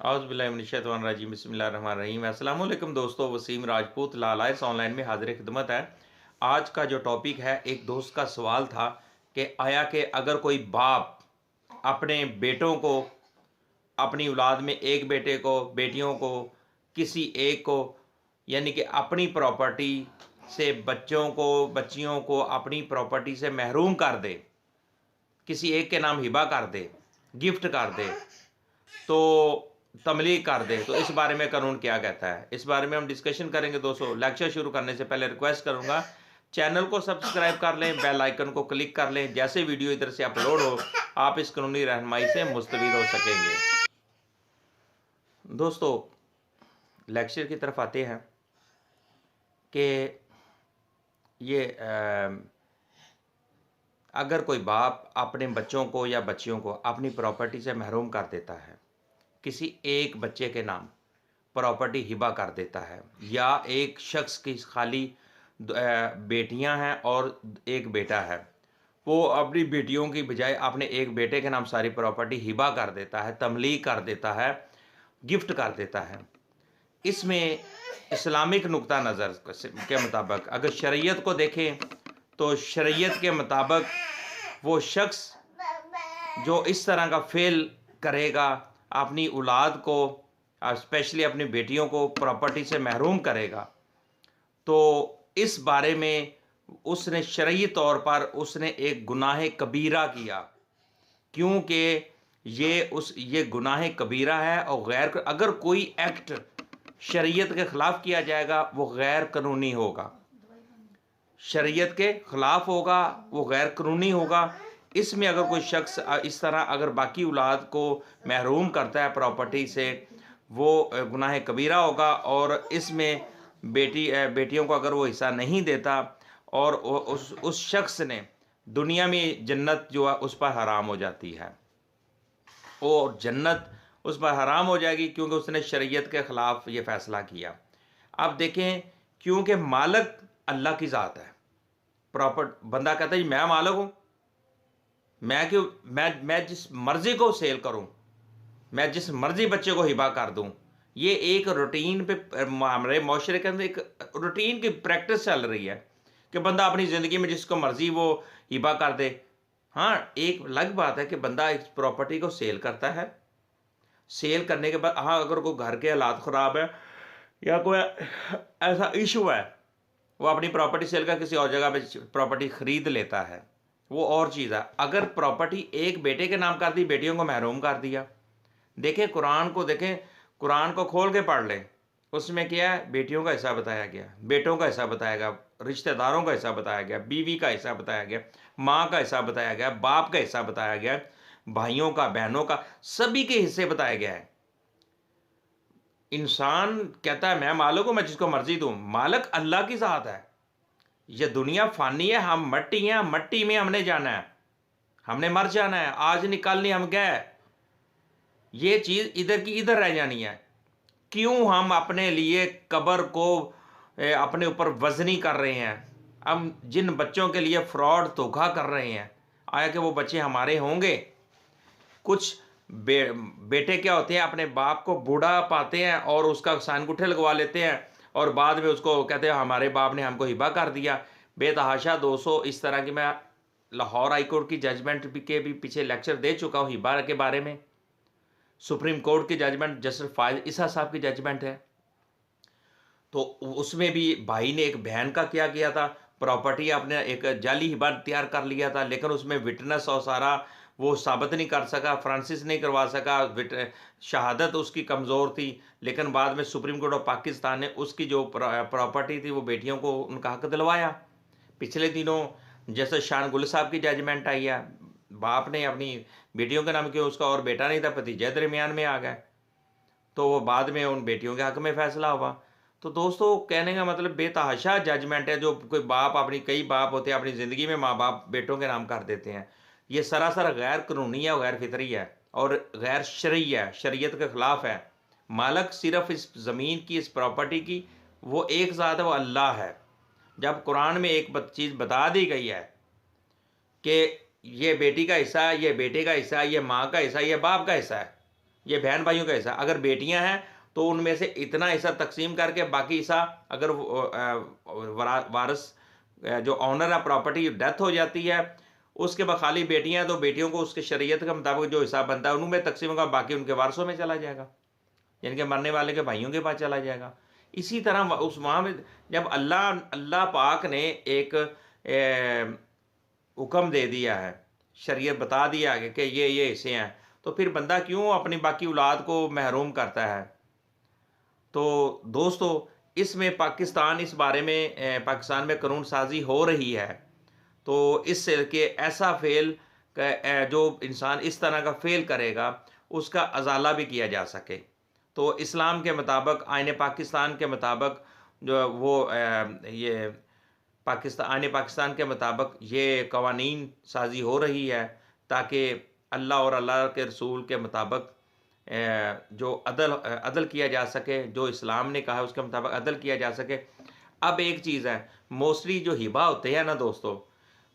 औज़ुबिल्लाहिमिनश्शैतानिर्रजीम बिस्मिल्लाहिर्रहमानिर्रहीम। अस्सलाम वालेकुम दोस्तों, वसीम राजपूत लालाइस ऑनलाइन में हाजिर खिदमत है। आज का जो टॉपिक है, एक दोस्त का सवाल था कि आया कि अगर कोई बाप अपने बेटों को, अपनी औलाद में एक बेटे को, बेटियों को, किसी एक को, यानी कि अपनी प्रॉपर्टी से बच्चों को, बच्चियों को अपनी प्रॉपर्टी से महरूम कर दे, किसी एक के नाम हिबा कर दे, गिफ्ट कर दे, तो तमलीग कर दे, तो इस बारे में कानून क्या कहता है, इस बारे में हम डिस्कशन करेंगे। दोस्तों, लेक्चर शुरू करने से पहले रिक्वेस्ट करूंगा, चैनल को सब्सक्राइब कर लें, बेल आइकन को क्लिक कर लें, जैसे वीडियो इधर से अपलोड हो आप इस कानूनी रहनुमाई से मुस्तफीद हो सकेंगे। दोस्तों, लेक्चर की तरफ आते हैं कि ये अगर कोई बाप अपने बच्चों को या बच्चियों को अपनी प्रॉपर्टी से महरूम कर देता है, किसी एक बच्चे के नाम प्रॉपर्टी हिबा कर देता है, या एक शख्स की खाली बेटियां हैं और एक बेटा है, वो अपनी बेटियों की बजाय अपने एक बेटे के नाम सारी प्रॉपर्टी हिबा कर देता है, तमलीग कर देता है, गिफ्ट कर देता है। इसमें इस्लामिक नुक्ता नज़र के मुताबिक अगर शरीयत को देखें तो शरीयत के मुताबिक वो शख्स जो इस तरह का फेल करेगा, अपनी औलाद को, स्पेशली अपनी बेटियों को प्रॉपर्टी से महरूम करेगा, तो इस बारे में उसने शरई तौर पर उसने एक गुनाह कबीरा किया, क्योंकि ये गुनाह कबीरा है। और गैर अगर कोई एक्ट शरीयत के ख़िलाफ़ किया जाएगा वो गैर कानूनी होगा, शरीयत के ख़िलाफ़ होगा, वो गैर कानूनी होगा। इसमें अगर कोई शख्स इस तरह अगर बाकी औलाद को महरूम करता है प्रॉपर्टी से, वो गुनाह कबीरा होगा। और इसमें बेटियों को अगर वो हिस्सा नहीं देता और उस शख्स ने दुनिया में जन्नत जो है उस पर हराम हो जाती है, और जन्नत उस पर हराम हो जाएगी, क्योंकि उसने शरीयत के ख़िलाफ़ ये फ़ैसला किया। अब देखें, क्योंकि मालिक अल्लाह की ज़ात है। बंदा कहता है जी मैं मालिक हूँ, मैं जिस मर्ज़ी को सेल करूँ, मैं जिस मर्ज़ी बच्चे को हिबा कर दूँ। ये एक रूटीन पे हमारे माशरे के अंदर एक रूटीन की प्रैक्टिस चल रही है कि बंदा अपनी ज़िंदगी में जिसको मर्ज़ी वो हिबा कर दे। हाँ, एक अलग बात है कि बंदा इस प्रॉपर्टी को सेल करता है, सेल करने के बाद हाँ अगर कोई घर के हालात ख़राब है या कोई ऐसा इशू है, वो अपनी प्रॉपर्टी सेल कर किसी और जगह पे प्रॉपर्टी ख़रीद लेता है, वो और चीज़ है। अगर प्रॉपर्टी एक बेटे के नाम कर दी, बेटियों को महरूम कर दिया। देखें कुरान को, देखें कुरान को खोल के पढ़ लें, उसमें क्या है, बेटियों का हिस्सा बताया गया, बेटों का हिस्सा बताया गया, रिश्तेदारों का हिस्सा बताया गया, बीवी का हिस्सा बताया गया, माँ का हिस्सा बताया गया, बाप का हिस्सा बताया गया, भाइयों का, बहनों का, सभी के हिस्से बताया गया है। इंसान कहता है मैं मालिक हूँ, मैं जिसको मर्जी दूँ। मालिक अल्लाह की ज़ात है। ये दुनिया फानी है, हम मट्टी हैं, मट्टी में हमने जाना है, हमने मर जाना है, आज निकल नहीं हम गए, ये चीज़ इधर की इधर रह जानी है। क्यों हम अपने लिए कब्र को अपने ऊपर वजनी कर रहे हैं? हम जिन बच्चों के लिए फ्रॉड धोखा कर रहे हैं, आया कि वो बच्चे हमारे होंगे? कुछ बेटे क्या होते हैं, अपने बाप को बूढ़ा पाते हैं और उसका सानगुठे लगवा लेते हैं, और बाद में उसको कहते हैं हमारे बाप ने हमको हिबा कर दिया। बेतहाशा 200 इस तरह की, मैं लाहौर हाई कोर्ट की जजमेंट के भी पीछे लेक्चर दे चुका हूँ हिबा के बारे में। सुप्रीम कोर्ट की जजमेंट, जस्टिस फायद ईसा साहब की जजमेंट है, तो उसमें भी भाई ने एक बहन का क्या किया था, प्रॉपर्टी आपने एक जाली हिबा तैयार कर लिया था, लेकिन उसमें विटनेस और सारा वो साबित नहीं कर सका, फ्रांसिस नहीं करवा सका, शहादत उसकी कमज़ोर थी। लेकिन बाद में सुप्रीम कोर्ट ऑफ पाकिस्तान ने उसकी जो प्रॉपर्टी थी वो बेटियों को उनका हक दिलवाया। पिछले दिनों जैसे शान गुल साहब की जजमेंट आई है, बाप ने अपनी बेटियों के नाम किया, उसका और बेटा नहीं था, भतीजे दरमियान में आ गए, तो वो बाद में उन बेटियों के हक में फ़ैसला हुआ। तो दोस्तों, कहने का मतलब बेतहाशा जजमेंट है जो कोई बाप अपनी, कई बाप होते हैं अपनी ज़िंदगी में माँ बाप बेटों के नाम कर देते हैं। ये सरासर गैर कानूनी है, गैर फितरी है और गैर शरई है, शरीयत के ख़िलाफ़ है। मालिक सिर्फ इस ज़मीन की, इस प्रॉपर्टी की वो एक ज़ात है, वो अल्लाह है। जब कुरान में एक चीज़ बता दी गई है कि ये बेटी का हिस्सा है, ये बेटे का हिस्सा है, ये माँ का हिस्सा है, ये बाप का हिस्सा है, ये बहन भाइयों का हिस्सा। अगर बेटियां हैं तो उनमें से इतना हिस्सा तकसीम करके बाकी हिस्सा अगर वारस जो ऑनर है प्रॉपर्टी डेथ हो जाती है, उसके बाद खाली बेटियां हैं तो बेटियों को उसके शरीयत के मुताबिक जो हिसाब बनता है उनमें तकसीम होगा, बाकी उनके वारसों में चला जाएगा, यानी कि मरने वाले के भाइयों के पास चला जाएगा। इसी तरह उस वहाँ में जब अल्लाह अल्लाह पाक ने एक हुक्म दे दिया है, शरीयत बता दिया है कि ये हिस्से हैं, तो फिर बंदा क्यों अपनी बाकी औलाद को महरूम करता है। तो दोस्तों इसमें पाकिस्तान इस बारे में पाकिस्तान में कानून साजी हो रही है, तो इससे कि ऐसा फेल जो इंसान इस तरह का फेल करेगा उसका अजाला भी किया जा सके। तो इस्लाम के मुताबिक आईन पाकिस्तान के मुताबिक जो वो ये आईन पाकिस्तान के मुताबिक ये कवानीन साजी हो रही है ताकि अल्लाह और अल्लाह के रसूल के मुताबिक जो अदल किया जा सके, जो इस्लाम ने कहा है उसके मुताबिक अदल किया जा सके। अब एक चीज़ है, मोस्टली जो हिबा होते हैं ना दोस्तों,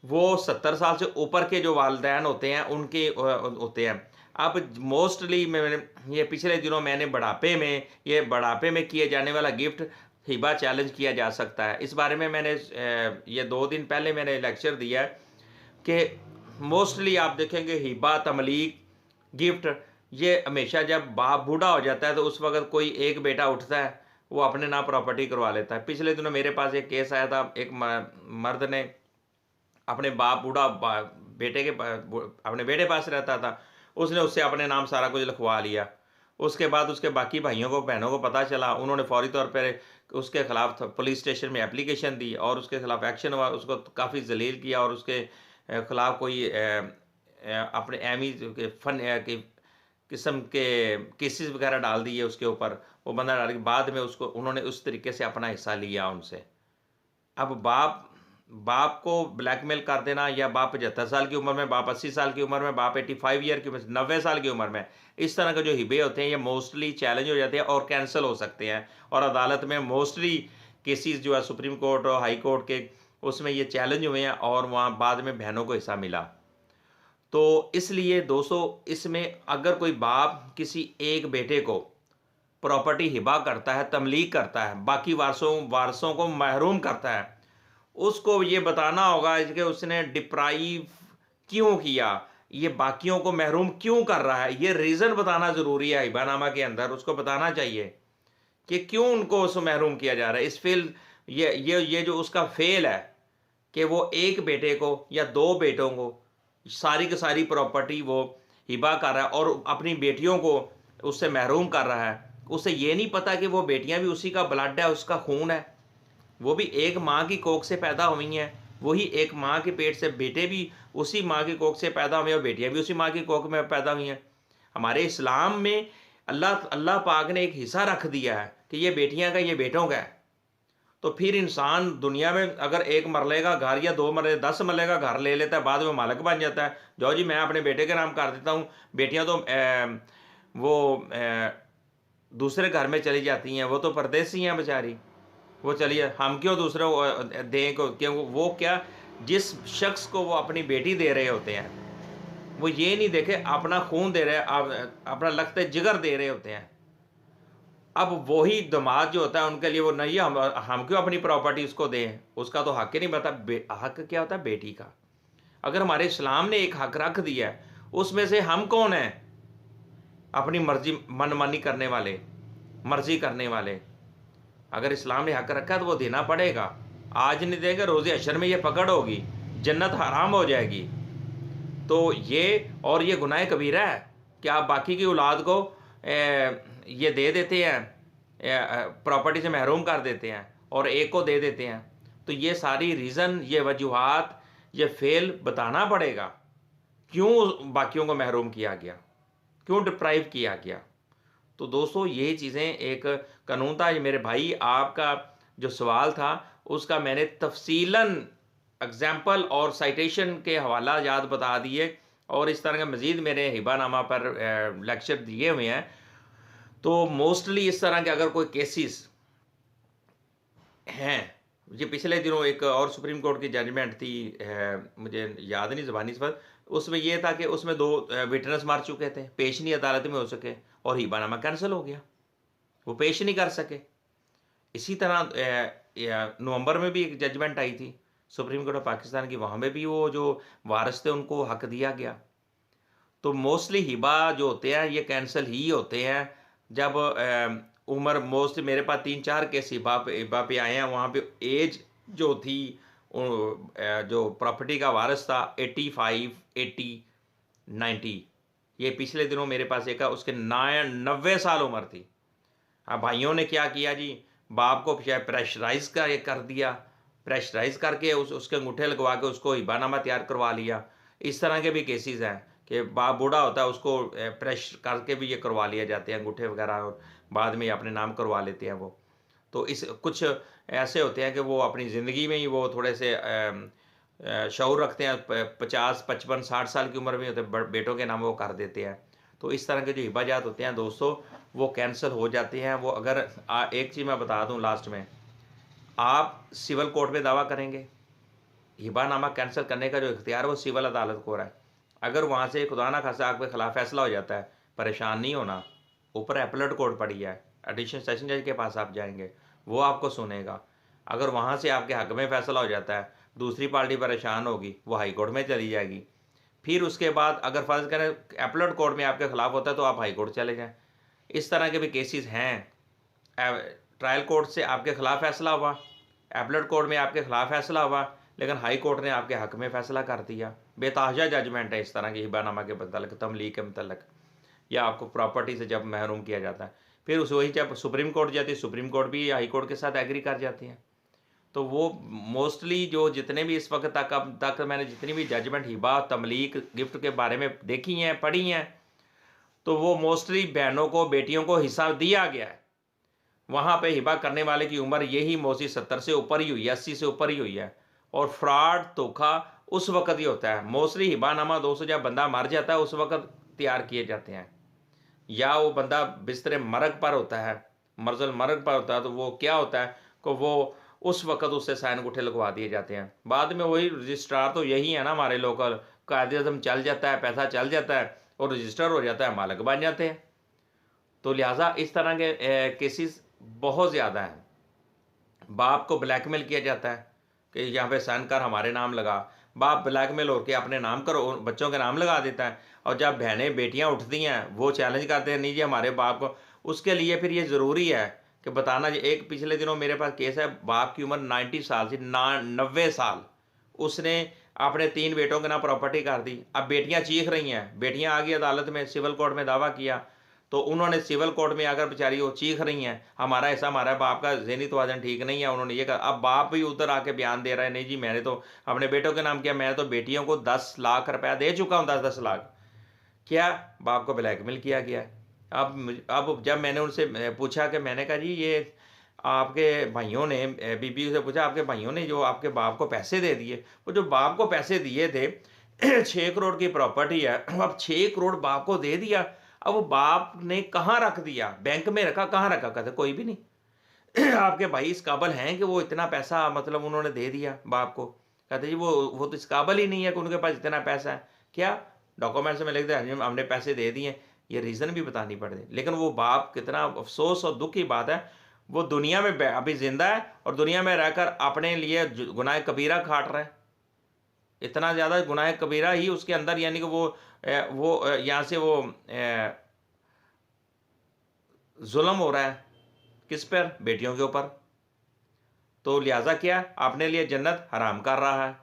वो 70 साल से ऊपर के जो वालिदैन होते हैं उनके होते हैं। अब मोस्टली मैंने ये पिछले दिनों मैंने बढ़ापे में किए जाने वाला गिफ्ट हिबा चैलेंज किया जा सकता है, इस बारे में मैंने ये 2 दिन पहले मैंने लेक्चर दिया है कि मोस्टली आप देखेंगे हिबा तमलीक गिफ्ट ये हमेशा जब बाप बूढ़ा हो जाता है तो उस वक्त कोई एक बेटा उठता है, वो अपने नाम प्रॉपर्टी करवा लेता है। पिछले दिनों मेरे पास एक केस आया था, एक मर्द ने अपने बाप बूढ़ा बेटे के अपने बेटे पास रहता था, उसने उससे अपने नाम सारा कुछ लिखवा लिया। उसके बाद उसके बाकी भाइयों को बहनों को पता चला, उन्होंने फौरी तौर पर उसके खिलाफ पुलिस स्टेशन में एप्लीकेशन दी और उसके खिलाफ एक्शन हुआ, उसको काफ़ी जलील किया और उसके खिलाफ कोई अपने एमी के फन के किस्म के केसेस वगैरह डाल दिए उसके ऊपर। वो बंदा डाल के बाद में उसको उन्होंने उस तरीके से अपना हिस्सा लिया उनसे। अब बाप को ब्लैकमेल कर देना, या बाप 75 साल की उम्र में, बाप 80 साल की उम्र में, बाप 85 ईयर की उम्र, 90 साल की उम्र में, इस तरह के जो हिबे होते हैं ये मोस्टली चैलेंज हो जाते हैं और कैंसिल हो सकते हैं। और अदालत में मोस्टली केसेस जो है सुप्रीम कोर्ट और हाई कोर्ट के, उसमें ये चैलेंज हुए हैं और वहाँ बाद में बहनों को हिस्सा मिला। तो इसलिए दोस्तों इसमें अगर कोई बाप किसी एक बेटे को प्रॉपर्टी हिबा करता है, तमलीक करता है, बाकी वारसों को महरूम करता है, उसको ये बताना होगा कि उसने डिप्राइव क्यों किया, ये बाकियों को महरूम क्यों कर रहा है, ये रीज़न बताना ज़रूरी है। हिबानामा के अंदर उसको बताना चाहिए कि क्यों उनको उस महरूम किया जा रहा है। इस फेल ये जो उसका फेल है कि वो एक बेटे को या 2 बेटों को सारी की सारी प्रॉपर्टी वो हिबा कर रहा है और अपनी बेटियों को उससे महरूम कर रहा है। उसे ये नहीं पता कि वो बेटियां भी उसी का ब्लड है, उसका खून है, वो भी एक माँ की कोख से पैदा हुई हैं, वही एक माँ के पेट से बेटे भी उसी माँ की कोख से पैदा हुए और बेटियां भी उसी माँ की कोख में पैदा हुई हैं। हमारे इस्लाम में अल्लाह पाक ने एक हिस्सा रख दिया है कि ये बेटियां का, ये बेटों का है। तो फिर इंसान दुनिया में अगर एक मरले का घर या 2 मरले 10 मरले का घर ले लेता है, बाद में मालिक बन जाता है, जाओ जी मैं अपने बेटे के नाम कर देता हूँ, बेटियां तो दूसरे घर में चली जाती हैं, वो तो परदेसी हैं बेचारी, वो चलिए हम क्यों दूसरे को दें को, क्यों वो क्या जिस शख्स को वो अपनी बेटी दे रहे होते हैं वो ये नहीं देखे अपना खून दे रहे हैं, अपना लगते जिगर दे रहे होते हैं। अब वही दामाद जो होता है उनके लिए वो नहीं, हम क्यों अपनी प्रॉपर्टी उसको दें, उसका तो हक ही नहीं पता। हक क्या होता है बेटी का। अगर हमारे इस्लाम ने एक हक रख दिया है, उसमें से हम कौन हैं अपनी मर्जी मनमानी करने वाले, मर्जी करने वाले। अगर इस्लाम ने हक रखा है तो वो देना पड़ेगा। आज नहीं देगा रोज़े अशर में ये पकड़ होगी, जन्नत हराम हो जाएगी। तो ये गुनाह कबीरा है कि आप बाकी की औलाद को ये दे देते हैं, प्रॉपर्टी से महरूम कर देते हैं और एक को दे देते हैं। तो ये सारी रीज़न, ये वजूहात, ये फेल बताना पड़ेगा क्यों बाकियों को महरूम किया गया, क्यों डिप्राइव किया गया। तो दोस्तों ये चीज़ें एक कानून था। ये मेरे भाई आपका जो सवाल था उसका मैंने तफसीलन एग्जाम्पल और साइटेशन के हवाला याद बता दिए और इस तरह के मज़ीद मेरे हिबानामा पर लेक्चर दिए हुए हैं। तो मोस्टली इस तरह के अगर कोई केसेस हैं, ये पिछले दिनों एक और सुप्रीम कोर्ट की जजमेंट थी, मुझे याद नहीं ज़बानी इस पर, उसमें ये था कि उसमें 2 विटनेस मर चुके थे, पेश नहीं अदालत में हो सके और हिबानामा कैंसिल हो गया, वो पेश नहीं कर सके। इसी तरह नवंबर में भी एक जजमेंट आई थी सुप्रीम कोर्ट ऑफ पाकिस्तान की, वहाँ में भी वो जो वारिस थे उनको हक दिया गया। तो मोस्टली हिबा जो होते हैं ये कैंसिल ही होते हैं जब उम्र, मोस्टली मेरे पास 3-4 केस हिबा पे आए हैं, वहाँ पे एज जो थी जो प्रॉपर्टी का वारिस था 85, 80, 90, ये पिछले दिनों मेरे पास एक उसके 90 साल उम्र थी। अब भाइयों ने क्या किया जी, बाप को प्रेशराइज कर दिया, प्रेशराइज करके उसके अंगूठे लगवा के उसको हिबानामा तैयार करवा लिया। इस तरह के भी केसेस हैं कि बाप बूढ़ा होता है उसको प्रेशर करके भी ये करवा लिया जाते हैं अंगूठे वगैरह, और बाद में अपने नाम करवा लेते हैं वो। तो इस कुछ ऐसे होते हैं कि वो अपनी ज़िंदगी में ही वो थोड़े से शऊर रखते हैं, 50, 55, 60 साल की उम्र में होते बेटों के नाम वो कर देते हैं। तो इस तरह के जो हिबाजात होते हैं दोस्तों वो कैंसिल हो जाते हैं। वो अगर एक चीज़ मैं बता दूं लास्ट में, आप सिविल कोर्ट में दावा करेंगे, हिबानामा कैंसिल करने का जो इख्तियार वो सिविल अदालत को रहा है। अगर वहाँ से खुदा ना खासा आपके खिलाफ फैसला हो जाता है, परेशान नहीं होना, ऊपर एपलेट कोर्ट पड़ी है, एडिशनल सेशन जज के पास आप जाएंगे, वो आपको सुनेगा। अगर वहाँ से आपके हक में फैसला हो जाता है, दूसरी पार्टी परेशान होगी, वो हाई कोर्ट में चली जाएगी। फिर उसके बाद अगर फर्ज करें एपलेट कोर्ट में आपके खिलाफ होता है तो आप हाई कोर्ट चले जाएं। इस तरह के भी केसेस हैं। ट्रायल कोर्ट से आपके खिलाफ फैसला हुआ, एपलेट कोर्ट में आपके खिलाफ फैसला हुआ, लेकिन हाई कोर्ट ने आपके हक में फैसला कर दिया। बेतहाशा जजमेंट है इस तरह के हिबानामा के मतलब तमलीक के मतलब, या आपको प्रॉपर्टी से जब महरूम किया जाता है। फिर उस वही जब सुप्रीम कोर्ट जाती है, सुप्रीम कोर्ट भी हाई कोर्ट के साथ एग्री कर जाती है। तो वो मोस्टली जो जितने भी इस वक्त तक अब तक मैंने जितनी भी जजमेंट हिबा, तमलीक, गिफ्ट के बारे में देखी हैं, पढ़ी हैं, तो वो मोस्टली बहनों को, बेटियों को हिस्सा दिया गया है। वहाँ पे हिबा करने वाले की उम्र यही मोस्टली 70 से ऊपर ही हुई है, 80 से ऊपर ही हुई है। और फ्रॉड, धोखा उस वक्त ही होता है। मोस्टली हिबानामा दोस्तों जब बंदा मर जाता है उस वक्त तैयार किए जाते हैं, या वो बंदा बिस्तर मरग पर होता है, मर्जल मरग पर होता है, तो वो क्या होता है कि वो उस वक्त उससे साइन अंगूठे लगवा दिए जाते हैं। बाद में वही रजिस्ट्रार तो यही है ना हमारे लोकल, कायदे-ए-आज़म चल जाता है, पैसा चल जाता है और रजिस्टर हो जाता है, मालिक बन जाते हैं। तो लिहाजा इस तरह के केसेस बहुत ज़्यादा हैं। बाप को ब्लैकमेल किया जाता है कि यहाँ पे साइन कर, हमारे नाम लगा। बाप ब्लैकमेल होकर अपने नाम करो, बच्चों के नाम लगा देता है। और जब बहनें, बेटियाँ उठती हैं वो चैलेंज करते हैं, नहीं जी हमारे बाप को। उसके लिए फिर ये ज़रूरी है कि बताना। एक पिछले दिनों मेरे पास केस है, बाप की उम्र 90 साल से 90 साल, उसने अपने 3 बेटों के नाम प्रॉपर्टी कर दी। अब बेटियां चीख रही हैं, बेटियां आ गई अदालत में, सिविल कोर्ट में दावा किया, तो उन्होंने सिविल कोर्ट में आकर बेचारी वो चीख रही हैं, हमारा ऐसा, हमारा बाप का ज़हनी तवाज़ुन ठीक नहीं है, उन्होंने ये कहा। अब बाप भी उधर आके बयान दे रहा है, नहीं जी मैंने तो अपने बेटों के नाम किया, मैं तो बेटियों को 10 लाख रुपया दे चुका हूँ, 10-10 लाख। क्या बाप को ब्लैकमेल किया गया है। अब जब मैंने उनसे पूछा कि मैंने कहा जी ये आपके भाइयों ने, बीबी से पूछा आपके भाइयों ने जो आपके बाप को पैसे दे दिए, वो जो बाप को पैसे दिए थे 6 करोड़ की प्रॉपर्टी है, अब 6 करोड़ बाप को दे दिया, अब वो बाप ने कहाँ रख दिया, बैंक में रखा, कहाँ रखा, कहते कोई भी नहीं। आपके भाई इस काबिल हैं कि वो इतना पैसा मतलब उन्होंने दे दिया बाप को, कहते जी वो तो इस काबिल ही नहीं है कि उनके पास इतना पैसा है। क्या डॉक्यूमेंट्स में लिख दे हमने पैसे दे दिए, ये रीज़न भी बतानी पड़े। लेकिन वो बाप, कितना अफसोस और दुख की बात है, वो दुनिया में अभी जिंदा है और दुनिया में रहकर अपने लिए गुनाह कबीरा खाट रहा है। इतना ज़्यादा गुनाह कबीरा ही उसके अंदर, यानी कि वो यहाँ से वो जुल्म हो रहा है किस पर, बेटियों के ऊपर। तो लिहाजा क्या, अपने लिए जन्नत हराम कर रहा है,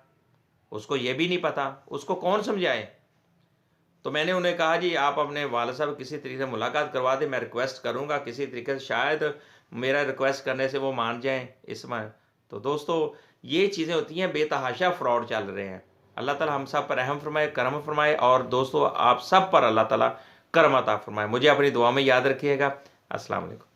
उसको ये भी नहीं पता, उसको कौन समझाए। तो मैंने उन्हें कहा जी आप अपने वालिद साहब किसी तरीके से मुलाकात करवा दें, मैं रिक्वेस्ट करूंगा किसी तरीके से, शायद मेरा रिक्वेस्ट करने से वो मान जाएं इसमें। तो दोस्तों ये चीज़ें होती हैं, बेतहाशा फ्रॉड चल रहे हैं। अल्लाह ताला हम सब पर रहम फरमाए, करम फरमाए, और दोस्तों आप सब पर अल्लाह ताला करम अता फरमाए। मुझे अपनी दुआ में याद रखिएगा। अस्सलाम वालेकुम।